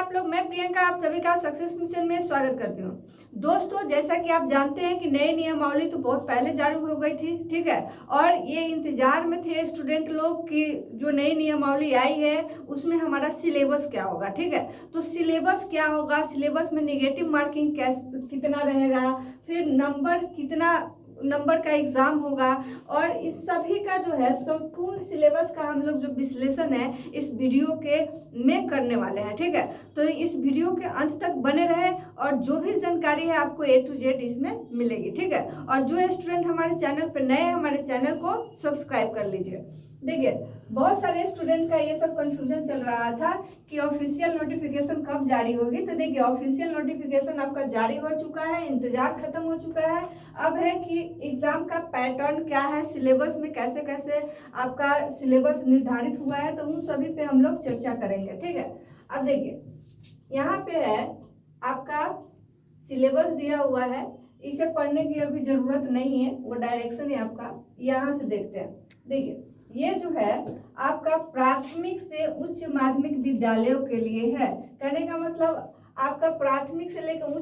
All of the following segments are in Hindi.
आप लोग। मैं प्रियंका आप सभी का सक्सेस मिशन में स्वागत करती हूँ। दोस्तों, जैसा कि आप जानते हैं कि नई नियमावली तो बहुत पहले जारी हो गई थी, ठीक है। और ये इंतजार में थे स्टूडेंट लोग कि जो नई नियमावली आई है उसमें हमारा सिलेबस क्या होगा, ठीक है। तो सिलेबस क्या होगा, सिलेबस में नेगेटिव मार्किंग कितना रहेगा, फिर नंबर का एग्जाम होगा, और इस सभी का जो है संपूर्ण सिलेबस का हम लोग जो विश्लेषण है इस वीडियो के में करने वाले हैं, ठीक है। तो इस वीडियो के अंत तक बने रहे और जो भी जानकारी है आपको A to Z इसमें मिलेगी, ठीक है। और जो स्टूडेंट हमारे चैनल पर नए हैं हमारे चैनल को सब्सक्राइब कर लीजिए। देखिए, बहुत सारे स्टूडेंट का ये सब कंफ्यूजन चल रहा था कि ऑफिशियल नोटिफिकेशन कब जारी होगी। तो देखिए, ऑफिशियल नोटिफिकेशन आपका जारी हो चुका है, इंतजार खत्म हो चुका है। अब है कि एग्जाम का पैटर्न क्या है, सिलेबस में कैसे कैसे आपका सिलेबस निर्धारित हुआ है, तो उन सभी पे हम लोग चर्चा करेंगे, ठीक है। अब देखिए, यहाँ पे है आपका सिलेबस दिया हुआ है, इसे पढ़ने की अभी जरूरत नहीं है, वो डायरेक्शन है आपका। यहाँ से देखते हैं। देखिए, ये जो है आपका प्राथमिक से उच्च माध्यमिक विद्यालयों के लिए है। कहने का मतलब आपका प्राथमिक से लेकर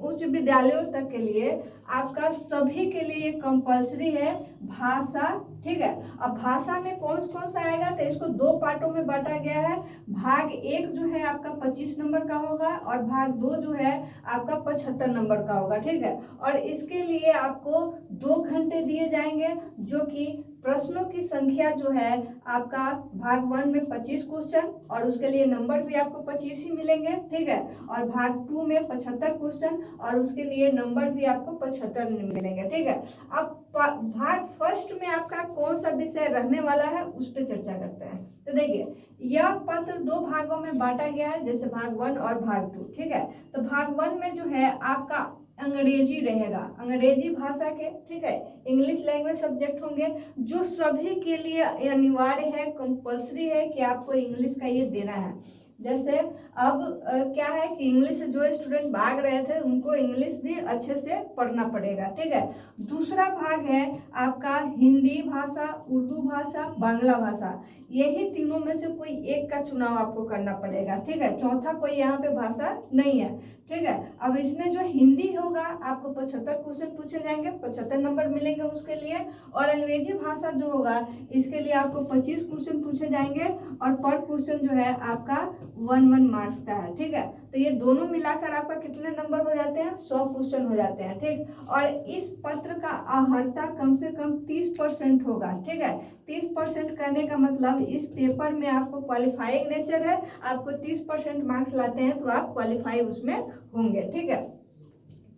उच्च विद्यालयों तक के लिए आपका सभी के लिए कंपल्सरी है भाषा, ठीक है। अब भाषा में कौन कौन सा आएगा, तो इसको दो पार्टों में बांटा गया है। भाग 1 जो है आपका 25 नंबर का होगा और भाग 2 जो है आपका 75 नंबर का होगा, ठीक है। और इसके लिए आपको 2 घंटे दिए जाएंगे, जो कि प्रश्नों की संख्या जो है आपका भाग 1 में 25 क्वेश्चन और उसके लिए नंबर भी आपको 25 ही मिलेंगे, ठीक है। और भाग 2 में 75 क्वेश्चन और उसके लिए नंबर भी आपको 75 मिलेंगे, ठीक है। अब भाग फर्स्ट में आपका कौन सा विषय रहने वाला है उस पर चर्चा करते हैं। तो देखिए, यह पत्र 2 भागों में बांटा गया है, जैसे भाग 1 और भाग 2, ठीक है। तो भाग 1 में जो है आपका अंग्रेजी रहेगा, अंग्रेजी भाषा के, ठीक है। इंग्लिश लैंग्वेज सब्जेक्ट होंगे जो सभी के लिए अनिवार्य है, कंपल्सरी है कि आपको इंग्लिश का ये देना है। जैसे अब क्या है कि इंग्लिश से जो स्टूडेंट भाग रहे थे उनको इंग्लिश भी अच्छे से पढ़ना पड़ेगा, ठीक है। दूसरा भाग है आपका हिंदी भाषा, उर्दू भाषा, बांग्ला भाषा। यही तीनों में से कोई एक का चुनाव आपको करना पड़ेगा, ठीक है। चौथा कोई यहाँ पे भाषा नहीं है, ठीक है। अब इसमें जो हिंदी होगा आपको 75 क्वेश्चन पूछे जाएंगे, 75 नंबर मिलेंगे उसके लिए। और अंग्रेजी भाषा जो होगा इसके लिए आपको 25 क्वेश्चन पूछे जाएंगे और पर क्वेश्चन जो है आपका 1 मार्क्स का है, ठीक है। तो ये दोनों मिलाकर आपका कितने नंबर हो जाते हैं, 100 क्वेश्चन हो जाते हैं, ठीक। और इस पत्र का अर्हता कम से कम 30% होगा, ठीक है। 30% करने का मतलब इस पेपर में आपको क्वालिफाइंग नेचर है, आपको 30% मार्क्स लाते हैं तो आप क्वालिफाई उसमें होंगे, ठीक है।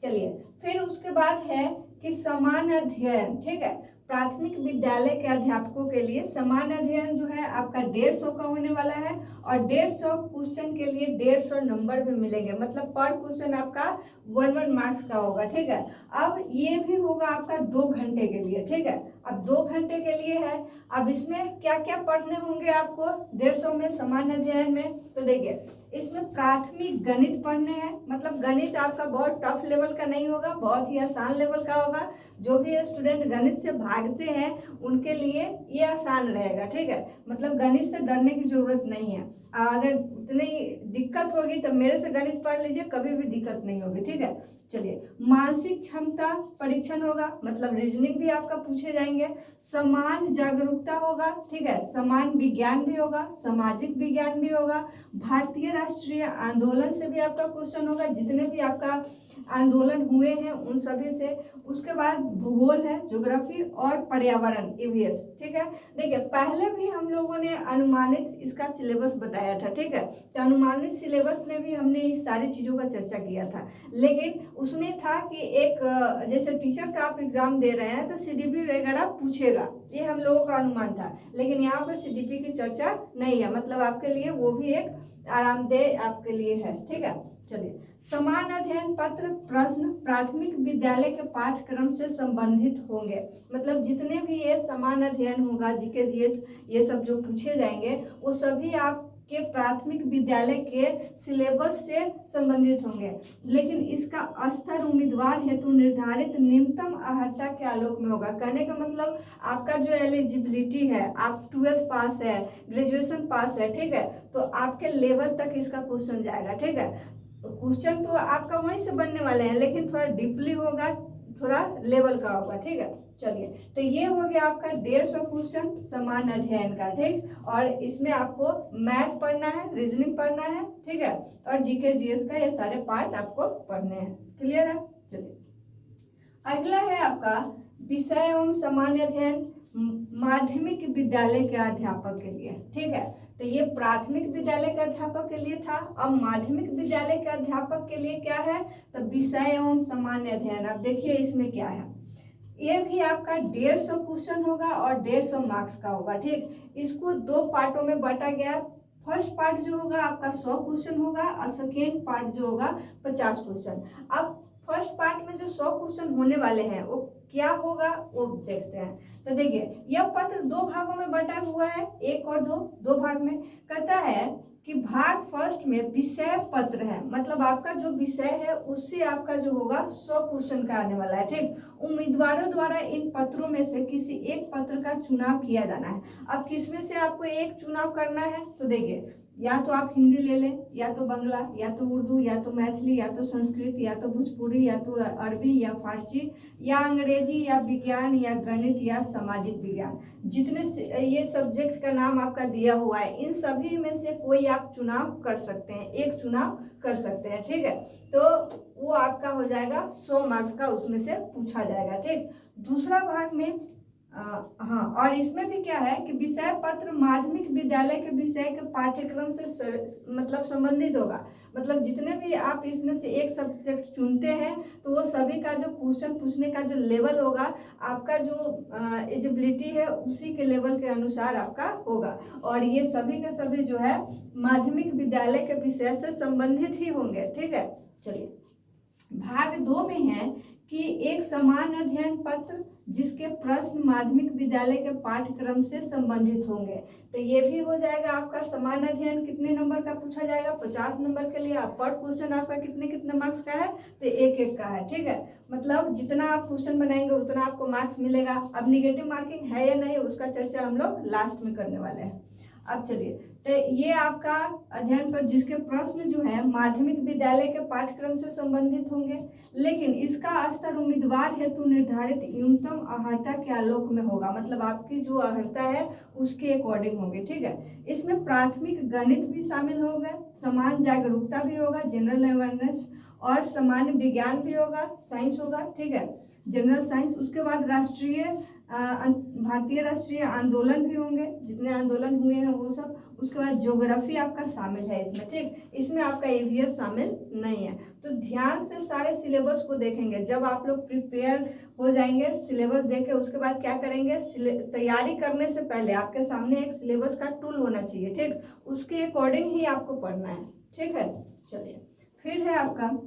चलिए, फिर उसके बाद है कि समान अध्ययन, ठीक है। प्राथमिक विद्यालय के अध्यापकों के लिए समान अध्ययन जो है आपका 150 का होने वाला है और 150 क्वेश्चन के लिए 150 नंबर भी मिलेंगे, मतलब पर क्वेश्चन आपका 1 मार्क्स का होगा, ठीक है। अब ये भी होगा आपका 2 घंटे के लिए, ठीक है। अब 2 घंटे के लिए है। अब इसमें क्या क्या पढ़ने होंगे आपको 150 में समान अध्ययन में, तो देखिए इसमें प्राथमिक गणित पढ़ने हैं, मतलब गणित आपका बहुत टफ लेवल का नहीं होगा, बहुत ही आसान लेवल का होगा। जो भी स्टूडेंट गणित से भागते हैं उनके लिए ये आसान रहेगा, ठीक है। मतलब गणित से डरने की जरूरत नहीं है। अगर इतनी दिक्कत होगी तो मेरे से गणित पढ़ लीजिए, कभी भी दिक्कत नहीं होगी, ठीक है। चलिए, मानसिक क्षमता परीक्षण होगा, मतलब रीजनिंग भी आपका पूछे जाएंगे। समान जागरूकता होगा, ठीक है। समान विज्ञान भी होगा, सामाजिक विज्ञान भी होगा। भारतीय राष्ट्रीय आंदोलन से भी आपका क्वेश्चन होगा, जितने भी आपका आंदोलन हुए हैं उन सभी से। उसके बाद भूगोल है, ज्योग्राफी और पर्यावरण EVS, ठीक है। देखिए, पहले भी हम लोगों ने अनुमानित इसका सिलेबस बताया था, ठीक है। तो अनुमानित सिलेबस में भी हमने इस सारी चीज़ों का चर्चा किया था, लेकिन उसमें था कि एक जैसे टीचर का आप एग्जाम दे रहे हैं तो CDP वगैरह पूछेगा, ये हम लोगों का अनुमान था। लेकिन यहाँ पर CDP की चर्चा नहीं है, मतलब आपके लिए वो भी एक आरामदेह आपके लिए है, ठीक है। चलिए, समान अध्ययन पत्र प्रश्न प्राथमिक विद्यालय के पाठ्यक्रम से संबंधित होंगे, मतलब जितने भी ये समान अध्ययन होगा, GK GS ये सब जो पूछे जाएंगे वो सभी आप के प्राथमिक विद्यालय के सिलेबस से संबंधित होंगे, लेकिन इसका स्तर उम्मीदवार हेतु निर्धारित निम्नतम अर्हता के आलोक में होगा। कहने का मतलब आपका जो एलिजिबिलिटी है, आप 12th पास है, ग्रेजुएशन पास है, ठीक है, तो आपके लेवल तक इसका क्वेश्चन जाएगा। ठीक है, तो क्वेश्चन तो आपका वहीं से बनने वाले हैं, लेकिन थोड़ा डीपली होगा, थोड़ा लेवल का होगा। ठीक है, चलिए, तो ये हो गया आपका 150 क्वेश्चन सामान्य अध्ययन का। ठीक, और इसमें आपको मैथ पढ़ना है, रीजनिंग पढ़ना है, ठीक है, और जीके जीएस का ये सारे पार्ट आपको पढ़ने हैं। क्लियर है? चलिए, अगला है आपका विषय एवं सामान्य अध्ययन माध्यमिक विद्यालय के अध्यापक के लिए। ठीक है, तो ये प्राथमिक विद्यालय के अध्यापक के लिए था। अब माध्यमिक विद्यालय के अध्यापक के लिए क्या है, तो विषय एवं सामान्य अध्ययन। अब देखिए इसमें क्या है, ये भी आपका 150 क्वेश्चन होगा और 150 मार्क्स का होगा। ठीक, इसको 2 पार्टों में बांटा गया। फर्स्ट पार्ट जो होगा आपका 100 क्वेश्चन होगा और सेकेंड पार्ट जो होगा 50 क्वेश्चन। अब फर्स्ट पार्ट में जो 100 क्वेश्चन होने वाले हैं वो क्या होगा वो देखते हैं। तो देखिए, यह पत्र 2 भागों में बटा हुआ है, 1 और 2 भाग में। कहता है कि भाग फर्स्ट में विषय पत्र है, मतलब आपका जो विषय है उससे आपका जो होगा 100 क्वेश्चन का आने वाला है। ठीक, उम्मीदवारों द्वारा इन पत्रों में से किसी एक पत्र का चुनाव किया जाना है। अब किसमें से आपको एक चुनाव करना है, तो देखिए, या तो आप हिंदी ले लें, या तो बांग्ला, या तो उर्दू, या तो मैथिली, या तो संस्कृत, या तो भोजपुरी, या तो अरबी, या फारसी, या अंग्रेजी, या विज्ञान, या गणित, या सामाजिक विज्ञान। जितने ये सब्जेक्ट का नाम आपका दिया हुआ है, इन सभी में से कोई आप चुनाव कर सकते हैं, एक चुनाव कर सकते हैं। ठीक है, तो वो आपका हो जाएगा 100 मार्क्स का, उसमें से पूछा जाएगा। ठीक, दूसरा भाग में हाँ, और इसमें भी क्या है कि विषय पत्र माध्यमिक विद्यालय के विषय के पाठ्यक्रम से मतलब संबंधित होगा। मतलब जितने भी आप इसमें से एक सब्जेक्ट चुनते हैं तो वो सभी का जो क्वेश्चन पूछने का जो लेवल होगा, आपका जो एलिजिबिलिटी है उसी के लेवल के अनुसार आपका होगा। और ये सभी के सभी जो है माध्यमिक विद्यालय के विषय से संबंधित ही होंगे। ठीक है, चलिए, भाग 2 में है कि एक सामान्य अध्ययन पत्र जिसके प्रश्न माध्यमिक विद्यालय के पाठ्यक्रम से संबंधित होंगे। तो ये भी हो जाएगा आपका सामान्य अध्ययन। कितने नंबर का पूछा जाएगा, 50 नंबर के लिए। पर क्वेश्चन आपका कितने मार्क्स का है, तो 1-1 का है। ठीक है, मतलब जितना आप क्वेश्चन बनाएंगे उतना आपको मार्क्स मिलेगा। अब निगेटिव मार्किंग है या नहीं उसका चर्चा हम लोग लास्ट में करने वाले हैं। अब चलिए, तो ये आपका अध्ययन पर जिसके प्रश्न जो है माध्यमिक विद्यालय के पाठ्यक्रम से संबंधित होंगे, लेकिन इसका स्तर उम्मीदवार हेतु निर्धारित न्यूनतम अर्हता के आलोक में होगा। मतलब आपकी जो अर्हता है उसके अकॉर्डिंग होंगे। ठीक है, इसमें प्राथमिक गणित भी शामिल होगा, समान जागरूकता भी होगा, जनरल अवेयरनेस, और सामान्य विज्ञान भी होगा, साइंस होगा। ठीक है, जनरल साइंस। उसके बाद भारतीय राष्ट्रीय आंदोलन भी होंगे, जितने आंदोलन हुए हैं वो सब। उसके बाद ज्योग्राफी आपका शामिल है इसमें। ठीक, इसमें आपका ईवीएस शामिल नहीं है। तो ध्यान से सारे सिलेबस को देखेंगे। जब आप लोग प्रिपेयर हो जाएंगे, सिलेबस देख के उसके बाद क्या करेंगे, तैयारी करने से पहले आपके सामने एक सिलेबस का टूल होना चाहिए। ठीक, उसके अकॉर्डिंग ही आपको पढ़ना है। ठीक है, चलिए, फिर है आपका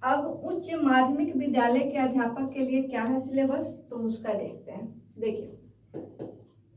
अब उच्च माध्यमिक विद्यालय के अध्यापक के लिए क्या है सिलेबस, तो उसका देखते हैं। देखिए,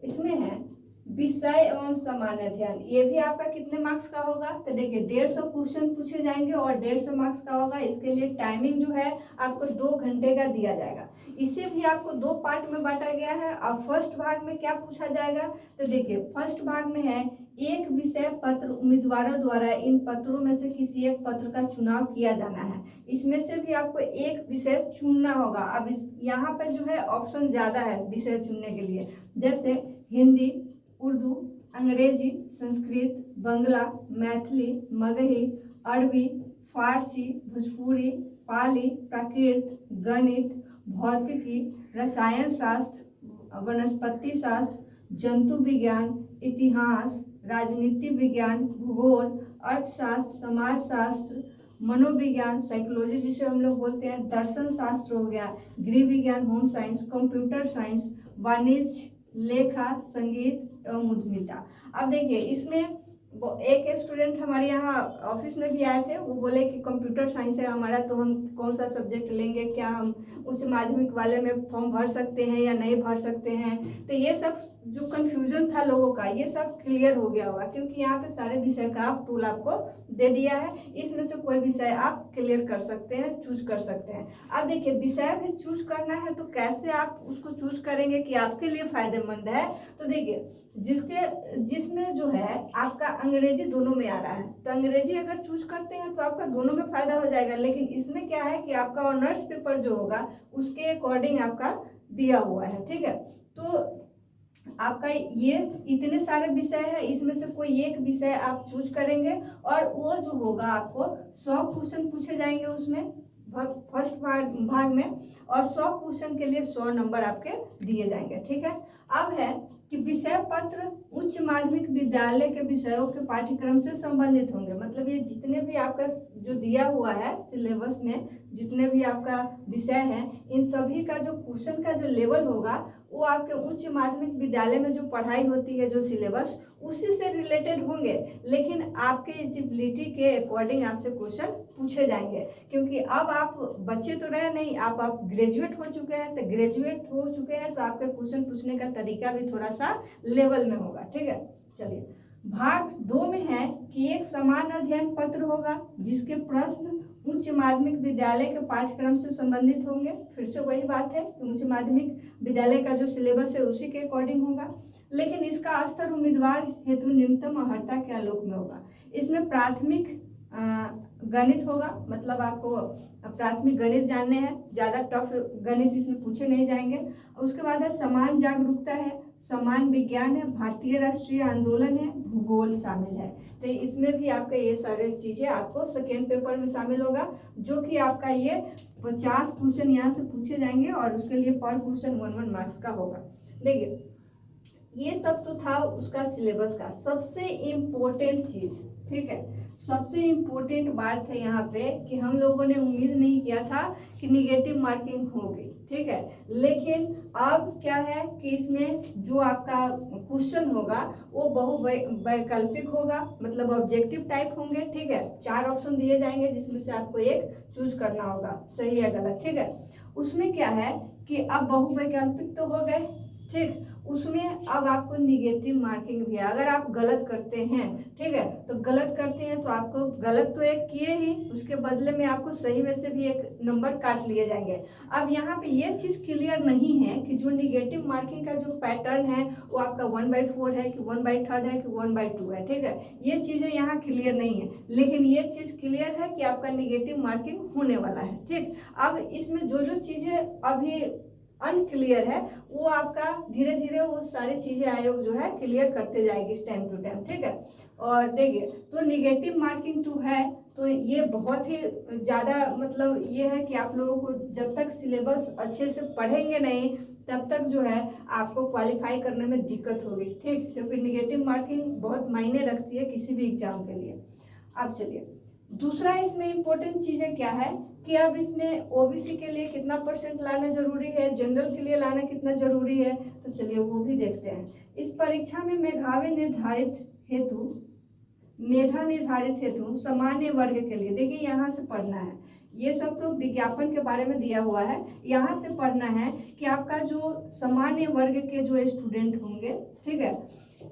इसमें है विषय एवं सामान्य अध्ययन। ये भी आपका कितने मार्क्स का होगा, तो देखिए 150 क्वेश्चन पूछे जाएंगे और 150 मार्क्स का होगा। इसके लिए टाइमिंग जो है आपको 2 घंटे का दिया जाएगा। इसे भी आपको 2 पार्ट में बांटा गया है। अब फर्स्ट भाग में क्या पूछा जाएगा, तो देखिए फर्स्ट भाग में है एक विषय पत्र उम्मीदवारों द्वारा इन पत्रों में से किसी एक पत्र का चुनाव किया जाना है। इसमें से भी आपको एक विषय चुनना होगा। अब यहाँ पर जो है ऑप्शन ज़्यादा है विषय चुनने के लिए, जैसे हिंदी, उर्दू, अंग्रेजी, संस्कृत, बांग्ला, मैथिली, मगही, अरबी, फारसी, भोजपुरी, पाली, प्राकृत, गणित, भौतिकी, रसायन शास्त्र, वनस्पति शास्त्र, जंतु विज्ञान, इतिहास, राजनीति विज्ञान, भूगोल, अर्थशास्त्र, समाजशास्त्र, मनोविज्ञान, साइकोलॉजी जिसे हम लोग बोलते हैं, दर्शन शास्त्र हो गया, गृह विज्ञान, होम साइंस, कंप्यूटर साइंस, वाणिज्य, लेखा, संगीत एवं उद्यमिता। अब देखिए इसमें एक स्टूडेंट हमारे यहाँ ऑफिस में भी आए थे, वो बोले कि कंप्यूटर साइंस है हमारा, तो हम कौन सा सब्जेक्ट लेंगे, क्या हम उच्च माध्यमिक वाले में फॉर्म भर सकते हैं या नहीं भर सकते हैं। तो ये सब जो कंफ्यूजन था लोगों का, ये सब क्लियर हो गया होगा, क्योंकि यहाँ पे सारे विषय का टूल आपको दे दिया है। इसमें से कोई विषय आप क्लियर कर सकते हैं, चूज कर सकते हैं। अब देखिए, विषय भी चूज करना है तो कैसे आप उसको चूज करेंगे कि आपके लिए फायदेमंद है। तो देखिए, जिसमें जो है आपका अंग्रेजी दोनों में आ रहा है, तो अंग्रेजी अगर चूज करते हैं तो आपका दोनों में फायदा हो जाएगा। लेकिन इसमें क्या है कि आपका ऑनर्स पेपर जो होगा उसके अकॉर्डिंग आपका दिया हुआ है, ठीक है। तो आपका ये इतने सारे विषय है, इसमें से कोई एक विषय आप चूज करेंगे और वो जो होगा आपको 100 क्वेश्चन पूछे जाएंगे उसमें फर्स्ट भाग में, और 100 क्वेश्चन के लिए 100 नंबर आपके दिए जाएंगे, ठीक है। अब है कि विषय पत्र उच्च माध्यमिक विद्यालय के विषयों के पाठ्यक्रम से संबंधित होंगे। मतलब ये जितने भी आपका जो दिया हुआ है सिलेबस में, जितने भी आपका विषय है, इन सभी का जो क्वेश्चन का जो लेवल होगा वो आपके उच्च माध्यमिक विद्यालय में जो पढ़ाई होती है, जो सिलेबस, उसी से रिलेटेड होंगे। लेकिन आपके एलिजिबिलिटी के अकॉर्डिंग आपसे क्वेश्चन पूछे जाएंगे, क्योंकि अब आप बच्चे तो रहे नहीं, आप ग्रेजुएट हो चुके हैं। तो ग्रेजुएट हो चुके हैं तो आपके क्वेश्चन पूछने का तरीका भी थोड़ा सा लेवल में होगा, ठीक है। चलिए, भाग 2 में है कि एक समान अध्ययन पत्र होगा जिसके प्रश्न उच्च माध्यमिक विद्यालय के पाठ्यक्रम से संबंधित होंगे। फिर से वही बात है कि उच्च माध्यमिक विद्यालय का जो सिलेबस है उसी के अकॉर्डिंग होगा, लेकिन इसका स्तर उम्मीदवार हेतु न्यूनतम अर्हता के आलोक में होगा। इसमें प्राथमिक गणित होगा, मतलब आपको प्राथमिक गणित जानने हैं, ज़्यादा टफ गणित इसमें पूछे नहीं जाएंगे। उसके बाद है समान जागरूकता है, समान विज्ञान है, भारतीय राष्ट्रीय आंदोलन है, भूगोल शामिल है। तो इसमें भी आपका ये सारे चीज़ें आपको सेकेंड पेपर में शामिल होगा, जो कि आपका ये 50 क्वेश्चन यहाँ से पूछे जाएंगे और उसके लिए पर क्वेश्चन 1 मार्क्स का होगा। देखिए, ये सब तो था उसका सिलेबस का। सबसे इम्पोर्टेंट चीज़, ठीक है, सबसे इम्पोर्टेंट बात है यहाँ पे कि हम लोगों ने उम्मीद नहीं किया था कि निगेटिव मार्किंग होगी, ठीक है। लेकिन अब क्या है कि इसमें जो आपका क्वेश्चन होगा वो वैकल्पिक होगा, मतलब ऑब्जेक्टिव टाइप होंगे, ठीक है। 4 ऑप्शन दिए जाएंगे जिसमें से आपको एक चूज करना होगा, सही या गलत, ठीक है। उसमें क्या है कि अब बहुवैकल्पिक तो हो गए, ठीक। उसमें अब आपको निगेटिव मार्किंग भी है अगर आप गलत करते हैं, ठीक है। तो गलत करते हैं तो आपको गलत तो एक किए ही, उसके बदले में आपको सही में से भी एक नंबर काट लिए जाएंगे। अब यहाँ पे ये चीज़ क्लियर नहीं है कि जो निगेटिव मार्किंग का जो पैटर्न है वो आपका 1/4 है कि 1/3 है कि 1/2 है, ठीक है। ये चीज़ें यहाँ क्लियर नहीं है, लेकिन ये चीज़ क्लियर है कि आपका निगेटिव मार्किंग होने वाला है, ठीक। अब इसमें जो जो चीज़ें अभी अनक्लियर है वो आपका धीरे धीरे वो सारी चीज़ें आयोग जो है क्लियर करते जाएगी टाइम टू टाइम, ठीक है। और देखिए, तो निगेटिव मार्किंग तो है, तो ये बहुत ही ज़्यादा, मतलब ये है कि आप लोगों को जब तक सिलेबस अच्छे से पढ़ेंगे नहीं तब तक जो है आपको क्वालिफाई करने में दिक्कत होगी, ठीक, क्योंकि निगेटिव मार्किंग बहुत मायने रखती है किसी भी एग्जाम के लिए। अब चलिए, दूसरा इसमें इम्पोर्टेंट चीज़ें क्या है कि अब इसमें ओबीसी के लिए कितना % लाना जरूरी है, जनरल के लिए लाना कितना जरूरी है, तो चलिए वो भी देखते हैं। इस परीक्षा में मेधा निर्धारित हेतु सामान्य वर्ग के लिए, देखिए यहाँ से पढ़ना है, ये सब तो विज्ञापन के बारे में दिया हुआ है, यहाँ से पढ़ना है कि आपका जो सामान्य वर्ग के जो स्टूडेंट होंगे, ठीक है,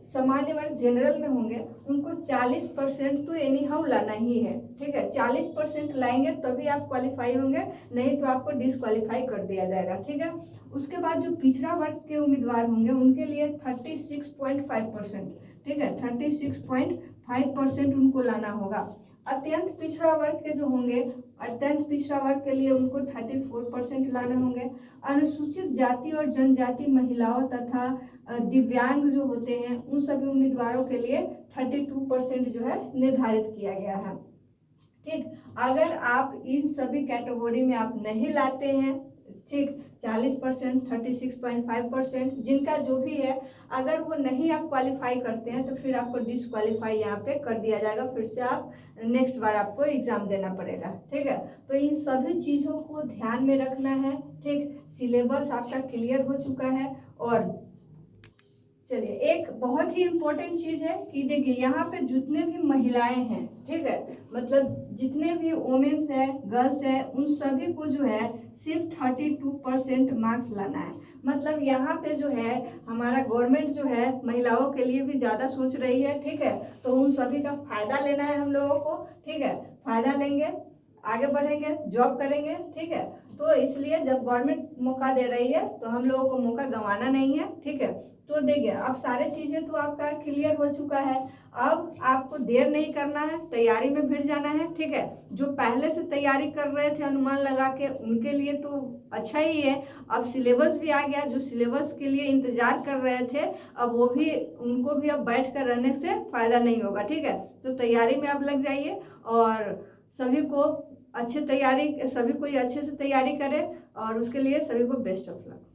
सामान्य वर्ग जनरल में होंगे, उनको 40% तो एनी हाउ लाना ही है, ठीक है। 40% लाएंगे तभी आप क्वालिफाई होंगे, नहीं तो आपको डिसक्वालीफाई कर दिया जाएगा, ठीक है। उसके बाद जो पिछड़ा वर्ग के उम्मीदवार होंगे उनके लिए 36.5%, ठीक है, 36.5% उनको लाना होगा। अत्यंत पिछड़ा वर्ग के जो होंगे, अत्यंत पिछड़ा वर्ग के लिए उनको 34% लाने होंगे। अनुसूचित जाति और जनजाति महिलाओं तथा दिव्यांग जो होते हैं उन सभी उम्मीदवारों के लिए 32% जो है निर्धारित किया गया है, ठीक। अगर आप इन सभी कैटेगरी में आप नहीं लाते हैं, ठीक, 40%, 36.5%, जिनका जो भी है, अगर वो नहीं आप क्वालिफाई करते हैं तो फिर आपको डिसक्वालीफाई यहाँ पे कर दिया जाएगा, फिर से आप नेक्स्ट बार आपको एग्जाम देना पड़ेगा, ठीक है। तो इन सभी चीज़ों को ध्यान में रखना है, ठीक। सिलेबस आपका क्लियर हो चुका है और चलिए, एक बहुत ही इम्पोर्टेंट चीज़ है कि देखिए यहाँ पे जितने भी महिलाएं हैं, ठीक है, मतलब जितने भी वोमेन्स है, गर्ल्स है, उन सभी को जो है सिर्फ 32% मार्क्स लाना है। मतलब यहाँ पे जो है हमारा गवर्नमेंट जो है महिलाओं के लिए भी ज़्यादा सोच रही है, ठीक है। तो उन सभी का फायदा लेना है हम लोगों को, ठीक है। फायदा लेंगे, आगे बढ़ेंगे, जॉब करेंगे, ठीक है। तो इसलिए जब गवर्नमेंट मौका दे रही है तो हम लोगों को मौका गंवाना नहीं है, ठीक है। तो देखिए अब सारे चीज़ें तो आपका क्लियर हो चुका है। अब आपको देर नहीं करना है, तैयारी में भिड़ जाना है, ठीक है। जो पहले से तैयारी कर रहे थे अनुमान लगा के, उनके लिए तो अच्छा ही है। अब सिलेबस भी आ गया, जो सिलेबस के लिए इंतजार कर रहे थे अब वो भी, उनको भी अब बैठ कर रहने से फ़ायदा नहीं होगा, ठीक है। तो तैयारी में आप लग जाइए और सभी को अच्छे तैयारी, सभी कोई अच्छे से तैयारी करे और उसके लिए सभी को बेस्ट ऑफ लक।